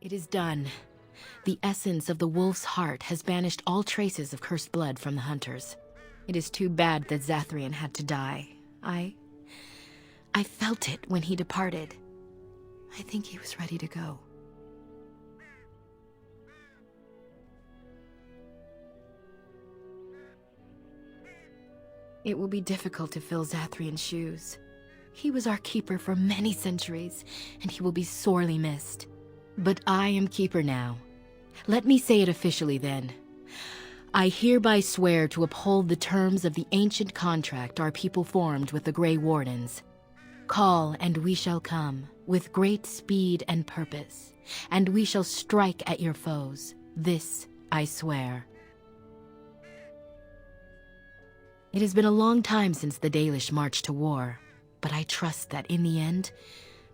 It is done. The essence of the wolf's heart has banished all traces of cursed blood from the hunters. It is too bad that Zathrian had to die. I felt it when he departed. I think he was ready to go. It will be difficult to fill Zathrian's shoes. He was our keeper for many centuries, and he will be sorely missed. But I am keeper now. Let me say it officially then. I hereby swear to uphold the terms of the ancient contract our people formed with the Grey Wardens. Call, and we shall come, with great speed and purpose, and we shall strike at your foes. This I swear. It has been a long time since the Dalish marched to war, but I trust that in the end,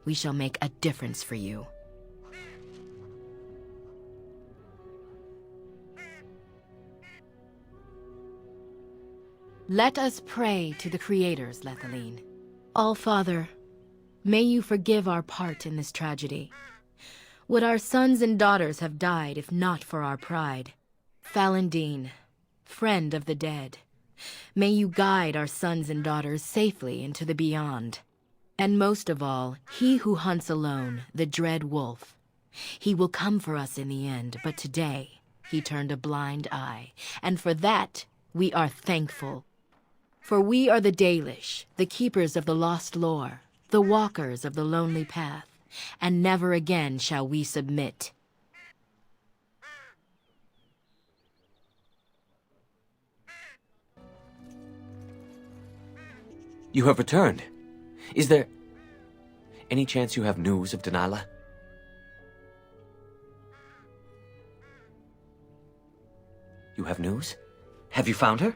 we shall make a difference for you. Let us pray to the creators, Lethaline. All-Father, may you forgive our part in this tragedy. Would our sons and daughters have died if not for our pride? Falendine, friend of the dead, may you guide our sons and daughters safely into the beyond. And most of all, he who hunts alone, the dread wolf. He will come for us in the end, but today he turned a blind eye, and for that we are thankful. For we are the Dalish, the keepers of the lost lore, the walkers of the lonely path, and never again shall we submit. You have returned. Is there any chance you have news of Dalilah? You have news? Have you found her?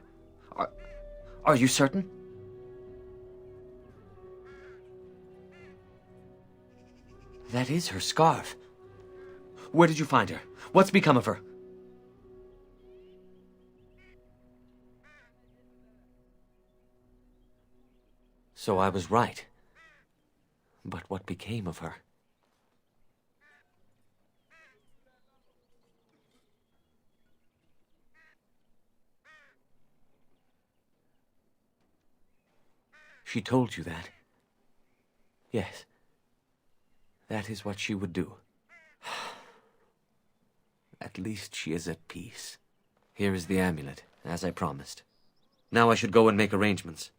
Are you certain? That is her scarf. Where did you find her? What's become of her? So I was right. But what became of her? She told you that? Yes. That is what she would do. At least she is at peace. Here is the amulet, as I promised. Now I should go and make arrangements.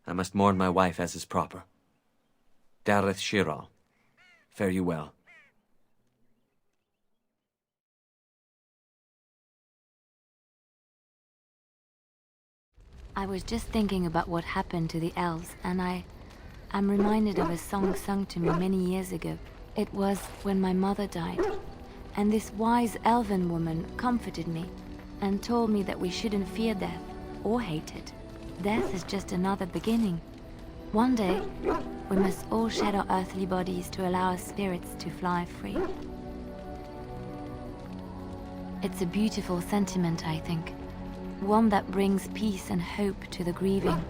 I must mourn my wife as is proper. Dareth Shiral, fare you well. I was just thinking about what happened to the elves, and I'm reminded of a song sung to me many years ago. It was when my mother died, and this wise elven woman comforted me and told me that we shouldn't fear death or hate it. Death is just another beginning. One day, we must all shed our earthly bodies to allow our spirits to fly free. It's a beautiful sentiment, I think. One that brings peace and hope to the grieving.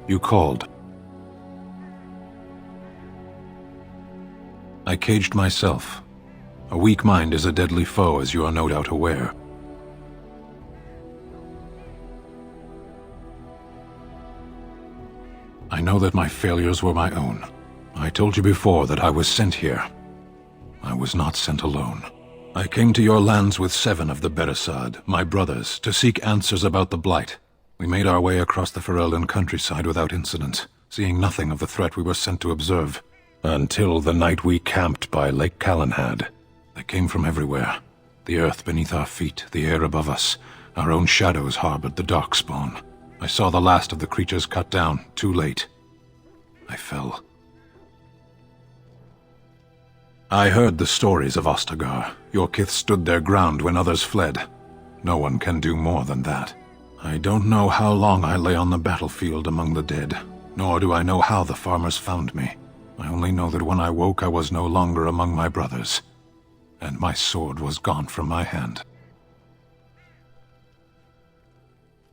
You called. I caged myself. A weak mind is a deadly foe, as you are no doubt aware. I know that my failures were my own. I told you before that I was sent here. I was not sent alone. I came to your lands with 7 of the Beresad, my brothers, to seek answers about the Blight. We made our way across the Ferelden countryside without incident, seeing nothing of the threat we were sent to observe. Until the night we camped by Lake Calenhad. They came from everywhere. The earth beneath our feet, the air above us. Our own shadows harbored the darkspawn. I saw the last of the creatures cut down, too late. I fell. I heard the stories of Ostagar. Your kith stood their ground when others fled. No one can do more than that. I don't know how long I lay on the battlefield among the dead, nor do I know how the farmers found me. I only know that when I woke I was no longer among my brothers, and my sword was gone from my hand.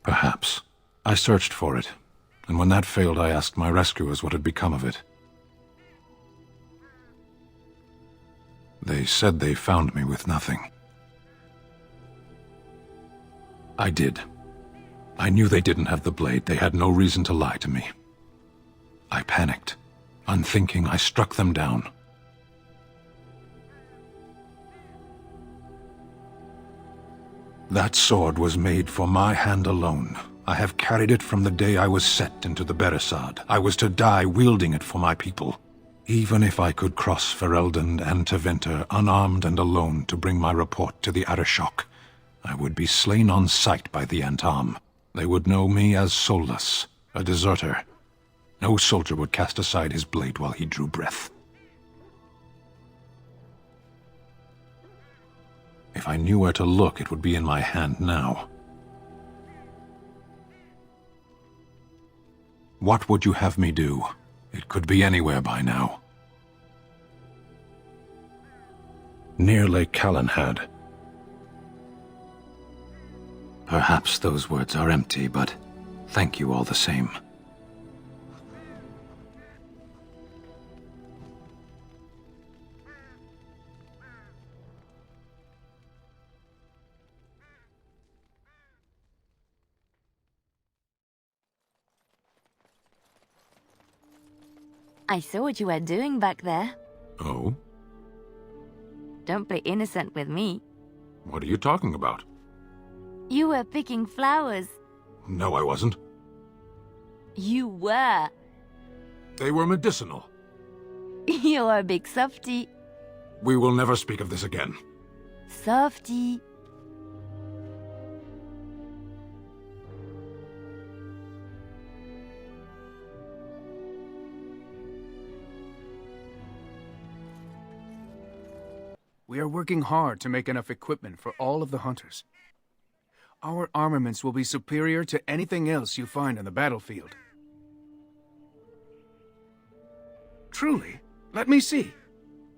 Perhaps. I searched for it, and when that failed I asked my rescuers what had become of it. They said they found me with nothing. I did. I knew they didn't have the blade. They had no reason to lie to me. I panicked. Unthinking, I struck them down. That sword was made for my hand alone. I have carried it from the day I was set into the Beresad. I was to die wielding it for my people. Even if I could cross Ferelden and Tevinter unarmed and alone to bring my report to the Arishok, I would be slain on sight by the Antam. They would know me as soulless, a deserter. No soldier would cast aside his blade while he drew breath. If I knew where to look, it would be in my hand now. What would you have me do? It could be anywhere by now. Near Lake Calenhad. Perhaps those words are empty, but thank you all the same. I saw what you were doing back there. Oh? Don't play innocent with me. What are you talking about? You were picking flowers. No, I wasn't. You were. They were medicinal. You're a big softy. We will never speak of this again. Softy. We are working hard to make enough equipment for all of the hunters. Our armaments will be superior to anything else you find on the battlefield. Truly? Let me see.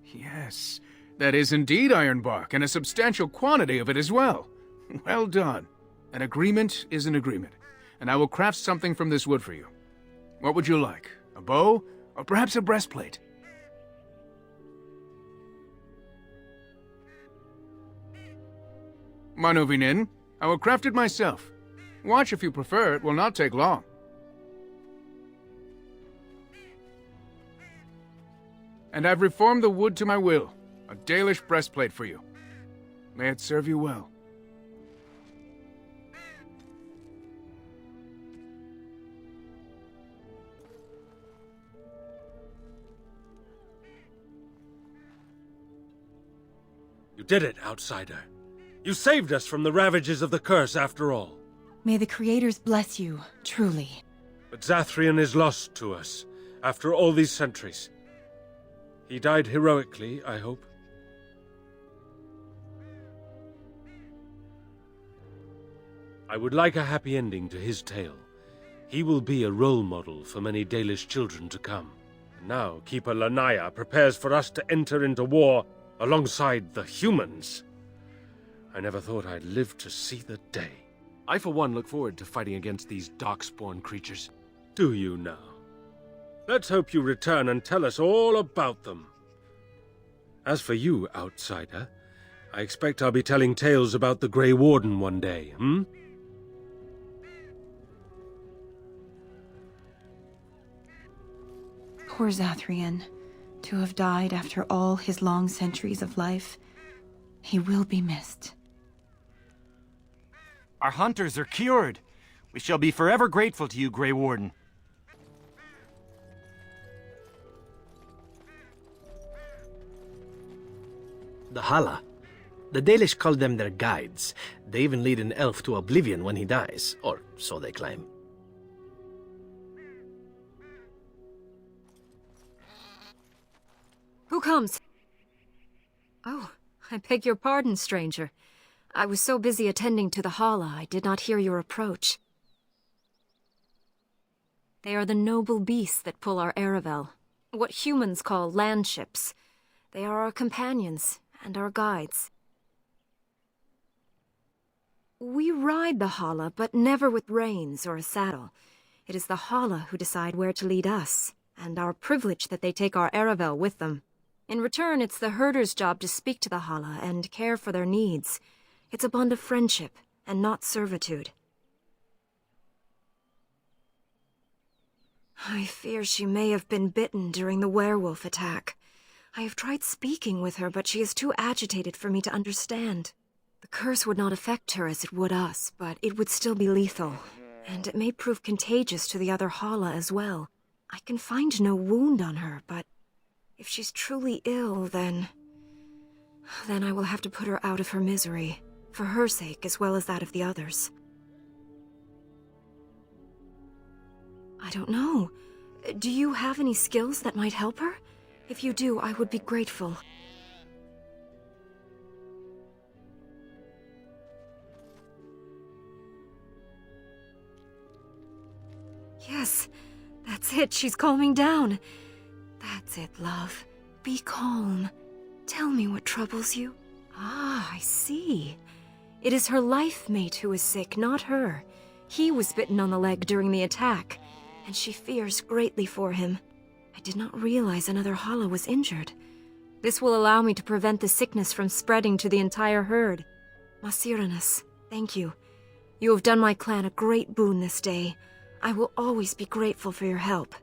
Yes, that is indeed ironbark, and a substantial quantity of it as well. Well done. An agreement is an agreement, and I will craft something from this wood for you. What would you like? A bow, or perhaps a breastplate? Manuvinin, I will craft it myself. Watch if you prefer, it will not take long. And I've reformed the wood to my will. A Dalish breastplate for you. May it serve you well. You did it, outsider. You saved us from the ravages of the curse after all. May the Creators bless you, truly. But Zathrian is lost to us, after all these centuries. He died heroically, I hope. I would like a happy ending to his tale. He will be a role model for many Dalish children to come. And now Keeper Lanaya prepares for us to enter into war alongside the humans. I never thought I'd live to see the day. I, for one, look forward to fighting against these darkspawn creatures. Do you now? Let's hope you return and tell us all about them. As for you, outsider, I expect I'll be telling tales about the Grey Warden one day, hmm? Poor Zathrian. To have died after all his long centuries of life. He will be missed. Our hunters are cured. We shall be forever grateful to you, Grey Warden. The Hala. The Dalish call them their guides. They even lead an elf to oblivion when he dies, or so they claim. Who comes? Oh, I beg your pardon, stranger. I was so busy attending to the Hala, I did not hear your approach. They are the noble beasts that pull our Aravel, what humans call land ships. They are our companions and our guides. We ride the Hala, but never with reins or a saddle. It is the Hala who decide where to lead us, and our privilege that they take our Aravel with them. In return, it's the herder's job to speak to the Hala and care for their needs. It's a bond of friendship, and not servitude. I fear she may have been bitten during the werewolf attack. I have tried speaking with her, but she is too agitated for me to understand. The curse would not affect her as it would us, but it would still be lethal, and it may prove contagious to the other Hala as well. I can find no wound on her, but if she's truly ill, then I will have to put her out of her misery, for her sake as well as that of the others. I don't know. Do you have any skills that might help her? If you do, I would be grateful. Yes, that's it. She's calming down. That's it, love. Be calm. Tell me what troubles you. Ah, I see. It is her life mate who is sick, not her. He was bitten on the leg during the attack, and she fears greatly for him. I did not realize another Hala was injured. This will allow me to prevent the sickness from spreading to the entire herd. Masiranus, thank you. You have done my clan a great boon this day. I will always be grateful for your help.